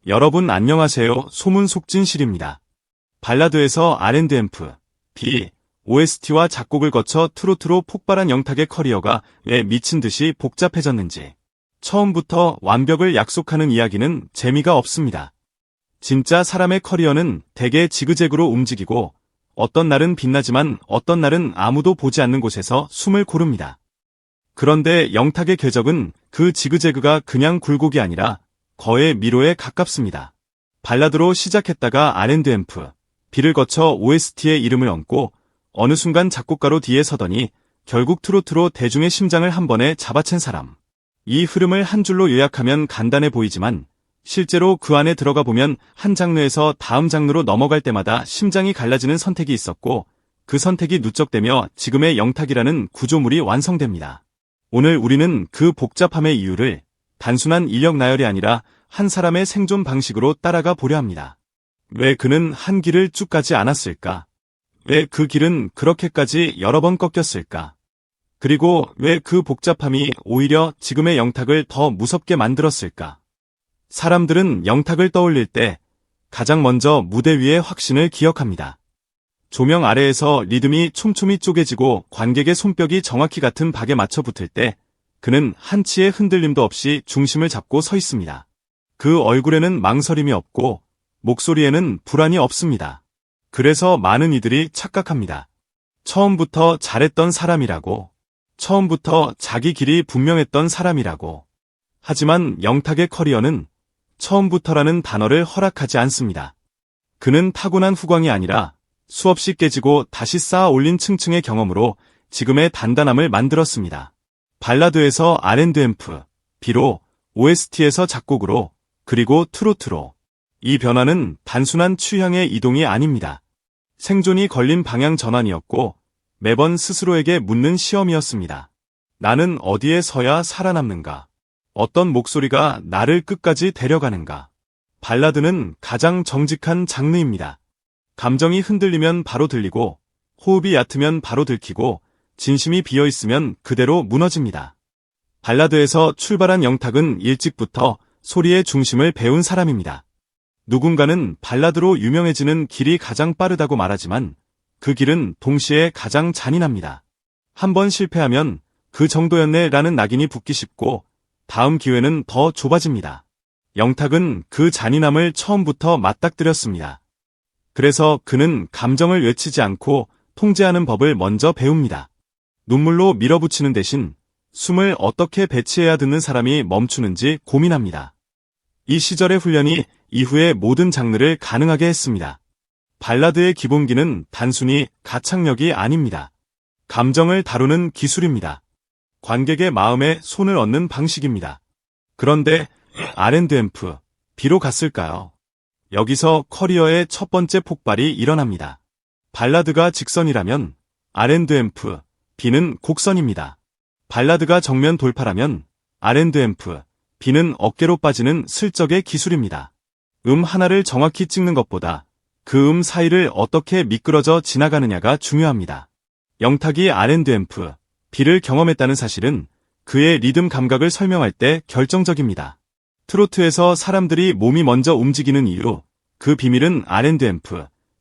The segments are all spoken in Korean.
여러분 안녕하세요. 소문 속진실입니다. 발라드에서 R&M, B, OST와 작곡을 거쳐 트로트로 폭발한 영탁의 커리어가 왜 미친 듯이 복잡해졌는지. 처음부터 완벽을 약속하는 이야기는 재미가 없습니다. 진짜 사람의 커리어는 대개 지그재그로 움직이고 어떤 날은 빛나지만 어떤 날은 아무도 보지 않는 곳에서 숨을 고릅니다. 그런데 영탁의 궤적은 그 지그재그가 그냥 굴곡이 아니라 거의 미로에 가깝습니다. 발라드로 시작했다가 R&M, B를 거쳐 OST의 이름을 얹고 어느 순간 작곡가로 뒤에 서더니 결국 트로트로 대중의 심장을 한 번에 잡아챈 사람. 이 흐름을 한 줄로 요약하면 간단해 보이지만 실제로 그 안에 들어가 보면 한 장르에서 다음 장르로 넘어갈 때마다 심장이 갈라지는 선택이 있었고 그 선택이 누적되며 지금의 영탁이라는 구조물이 완성됩니다. 오늘 우리는 그 복잡함의 이유를 단순한 인력 나열이 아니라 한 사람의 생존 방식으로 따라가 보려 합니다. 왜 그는 한 길을 쭉 가지 않았을까? 왜 그 길은 그렇게까지 여러 번 꺾였을까? 그리고 왜 그 복잡함이 오히려 지금의 영탁을 더 무섭게 만들었을까? 사람들은 영탁을 떠올릴 때 가장 먼저 무대 위의 확신을 기억합니다. 조명 아래에서 리듬이 촘촘히 쪼개지고 관객의 손뼉이 정확히 같은 박에 맞춰 붙을 때 그는 한치의 흔들림도 없이 중심을 잡고 서 있습니다. 그 얼굴에는 망설임이 없고 목소리에는 불안이 없습니다. 그래서 많은 이들이 착각합니다. 처음부터 잘했던 사람이라고. 처음부터 자기 길이 분명했던 사람이라고. 하지만 영탁의 커리어는 처음부터라는 단어를 허락하지 않습니다. 그는 타고난 후광이 아니라 수없이 깨지고 다시 쌓아 올린 층층의 경험으로 지금의 단단함을 만들었습니다. 발라드에서 R&M, B로, OST에서 작곡으로, 그리고 트로트로. 이 변화는 단순한 취향의 이동이 아닙니다. 생존이 걸린 방향 전환이었고 매번 스스로에게 묻는 시험이었습니다. 나는 어디에 서야 살아남는가? 어떤 목소리가 나를 끝까지 데려가는가? 발라드는 가장 정직한 장르입니다. 감정이 흔들리면 바로 들리고 호흡이 얕으면 바로 들키고 진심이 비어있으면 그대로 무너집니다. 발라드에서 출발한 영탁은 일찍부터 소리의 중심을 배운 사람입니다. 누군가는 발라드로 유명해지는 길이 가장 빠르다고 말하지만 그 길은 동시에 가장 잔인합니다. 한 번 실패하면 그 정도였네 라는 낙인이 붙기 쉽고 다음 기회는 더 좁아집니다. 영탁은 그 잔인함을 처음부터 맞닥뜨렸습니다. 그래서 그는 감정을 외치지 않고 통제하는 법을 먼저 배웁니다. 눈물로 밀어붙이는 대신 숨을 어떻게 배치해야 듣는 사람이 멈추는지 고민합니다. 이 시절의 훈련이 이후의 모든 장르를 가능하게 했습니다. 발라드의 기본기는 단순히 가창력이 아닙니다. 감정을 다루는 기술입니다. 관객의 마음에 손을 얹는 방식입니다. 그런데 R&M, B로 갔을까요? 여기서 커리어의 첫 번째 폭발이 일어납니다. 발라드가 직선이라면 R&M, B는 곡선입니다. 발라드가 정면 돌파라면 R&M, B는 어깨로 빠지는 슬적의 기술입니다. 하나를 정확히 찍는 것보다 그 사이를 어떻게 미끄러져 지나가느냐가 중요합니다. 영탁이 R&M, B를 경험했다는 사실은 그의 리듬 감각을 설명할 때 결정적입니다. 트로트에서 사람들이 몸이 먼저 움직이는 이유, 그 비밀은 R&M,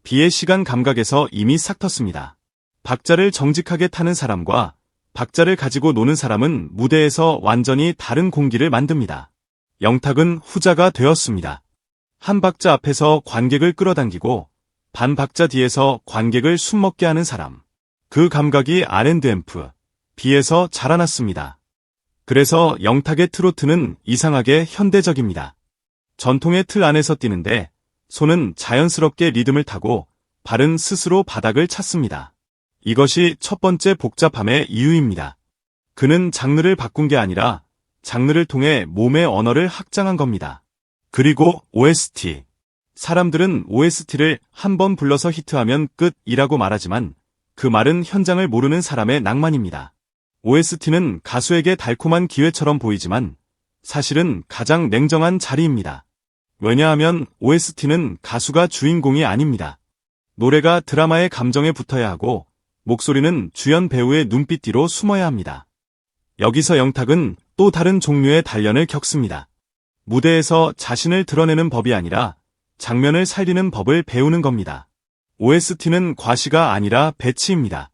B의 시간 감각에서 이미 싹 텄습니다. 박자를 정직하게 타는 사람과 박자를 가지고 노는 사람은 무대에서 완전히 다른 공기를 만듭니다. 영탁은 후자가 되었습니다. 한 박자 앞에서 관객을 끌어당기고 반 박자 뒤에서 관객을 숨먹게 하는 사람. 그 감각이 R&M, B에서 자라났습니다. 그래서 영탁의 트로트는 이상하게 현대적입니다. 전통의 틀 안에서 뛰는데 손은 자연스럽게 리듬을 타고 발은 스스로 바닥을 찾습니다. 이것이 첫 번째 복잡함의 이유입니다. 그는 장르를 바꾼 게 아니라 장르를 통해 몸의 언어를 확장한 겁니다. 그리고 OST. 사람들은 OST를 한 번 불러서 히트하면 끝이라고 말하지만 그 말은 현장을 모르는 사람의 낭만입니다. OST는 가수에게 달콤한 기회처럼 보이지만 사실은 가장 냉정한 자리입니다. 왜냐하면 OST는 가수가 주인공이 아닙니다. 노래가 드라마의 감정에 붙어야 하고 목소리는 주연 배우의 눈빛 뒤로 숨어야 합니다. 여기서 영탁은 또 다른 종류의 단련을 겪습니다. 무대에서 자신을 드러내는 법이 아니라 장면을 살리는 법을 배우는 겁니다. OST는 과시가 아니라 배치입니다.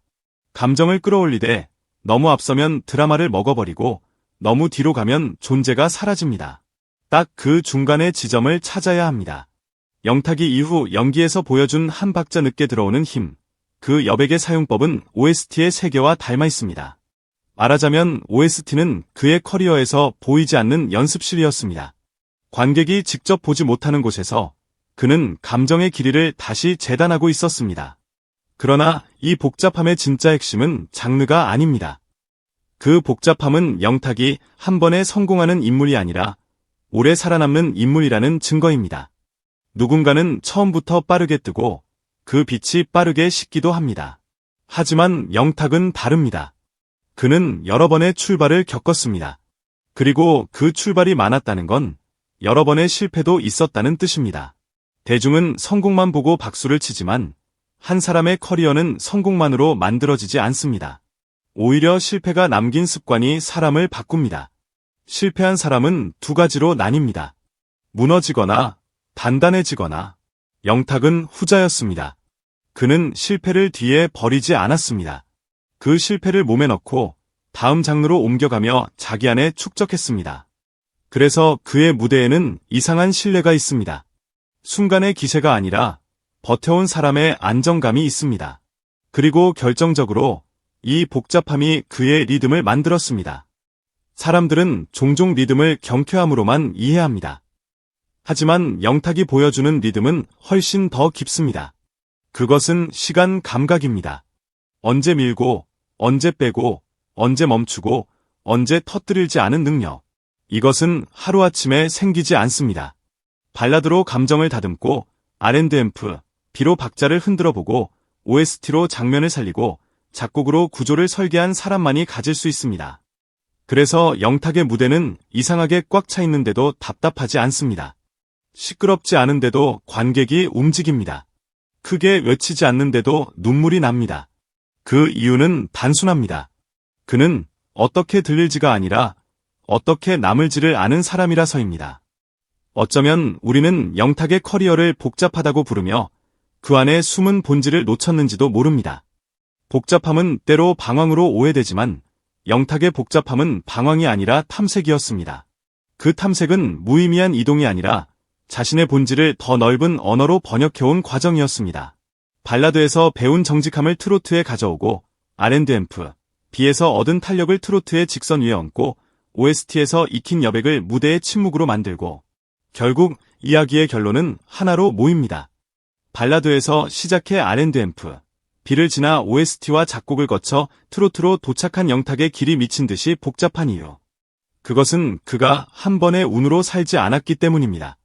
감정을 끌어올리되 너무 앞서면 드라마를 먹어버리고 너무 뒤로 가면 존재가 사라집니다. 딱 그 중간의 지점을 찾아야 합니다. 영탁이 이후 연기에서 보여준 한 박자 늦게 들어오는 힘, 그 여백의 사용법은 OST의 세계와 닮아 있습니다. 말하자면 OST는 그의 커리어에서 보이지 않는 연습실이었습니다. 관객이 직접 보지 못하는 곳에서 그는 감정의 길이를 다시 재단하고 있었습니다. 그러나 이 복잡함의 진짜 핵심은 장르가 아닙니다. 그 복잡함은 영탁이 한 번에 성공하는 인물이 아니라 오래 살아남는 인물이라는 증거입니다. 누군가는 처음부터 빠르게 뜨고 그 빛이 빠르게 식기도 합니다. 하지만 영탁은 다릅니다. 그는 여러 번의 출발을 겪었습니다. 그리고 그 출발이 많았다는 건 여러 번의 실패도 있었다는 뜻입니다. 대중은 성공만 보고 박수를 치지만 한 사람의 커리어는 성공만으로 만들어지지 않습니다. 오히려 실패가 남긴 습관이 사람을 바꿉니다. 실패한 사람은 두 가지로 나뉩니다. 무너지거나 단단해지거나. 영탁은 후자였습니다. 그는 실패를 뒤에 버리지 않았습니다. 그 실패를 몸에 넣고 다음 장르로 옮겨가며 자기 안에 축적했습니다. 그래서 그의 무대에는 이상한 신뢰가 있습니다. 순간의 기세가 아니라 버텨온 사람의 안정감이 있습니다. 그리고 결정적으로 이 복잡함이 그의 리듬을 만들었습니다. 사람들은 종종 리듬을 경쾌함으로만 이해합니다. 하지만 영탁이 보여주는 리듬은 훨씬 더 깊습니다. 그것은 시간 감각입니다. 언제 밀고, 언제 빼고, 언제 멈추고, 언제 터뜨리지 않은 능력. 이것은 하루아침에 생기지 않습니다. 발라드로 감정을 다듬고 R&B로 박자를 흔들어보고 OST로 장면을 살리고 작곡으로 구조를 설계한 사람만이 가질 수 있습니다. 그래서 영탁의 무대는 이상하게 꽉 차 있는데도 답답하지 않습니다. 시끄럽지 않은데도 관객이 움직입니다. 크게 외치지 않는데도 눈물이 납니다. 그 이유는 단순합니다. 그는 어떻게 들릴지가 아니라 어떻게 남을지를 아는 사람이라서입니다. 어쩌면 우리는 영탁의 커리어를 복잡하다고 부르며 그 안에 숨은 본질을 놓쳤는지도 모릅니다. 복잡함은 때로 방황으로 오해되지만 영탁의 복잡함은 방황이 아니라 탐색이었습니다. 그 탐색은 무의미한 이동이 아니라 자신의 본질을 더 넓은 언어로 번역해온 과정이었습니다. 발라드에서 배운 정직함을 트로트에 가져오고 R&B에서 얻은 탄력을 트로트의 직선 위에 얹고 OST에서 익힌 여백을 무대의 침묵으로 만들고 결국 이야기의 결론은 하나로 모입니다. 발라드에서 시작해 R&B를 지나 OST와 작곡을 거쳐 트로트로 도착한 영탁의 길이 미친 듯이 복잡한 이유. 그것은 그가 한 번의 운으로 살지 않았기 때문입니다.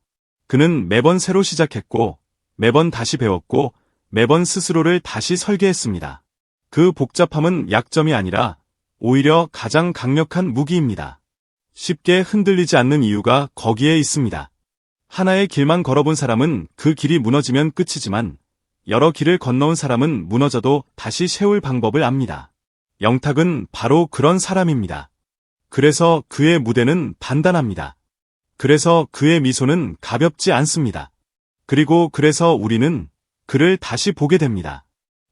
그는 매번 새로 시작했고 매번 다시 배웠고 매번 스스로를 다시 설계했습니다. 그 복잡함은 약점이 아니라 오히려 가장 강력한 무기입니다. 쉽게 흔들리지 않는 이유가 거기에 있습니다. 하나의 길만 걸어본 사람은 그 길이 무너지면 끝이지만 여러 길을 건너온 사람은 무너져도 다시 세울 방법을 압니다. 영탁은 바로 그런 사람입니다. 그래서 그의 무대는 단단합니다. 그래서 그의 미소는 가볍지 않습니다. 그리고 그래서 우리는 그를 다시 보게 됩니다.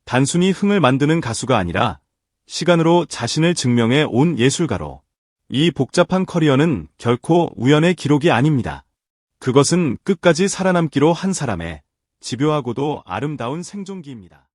단순히 흥을 만드는 가수가 아니라 시간으로 자신을 증명해 온 예술가로. 이 복잡한 커리어는 결코 우연의 기록이 아닙니다. 그것은 끝까지 살아남기로 한 사람의 집요하고도 아름다운 생존기입니다.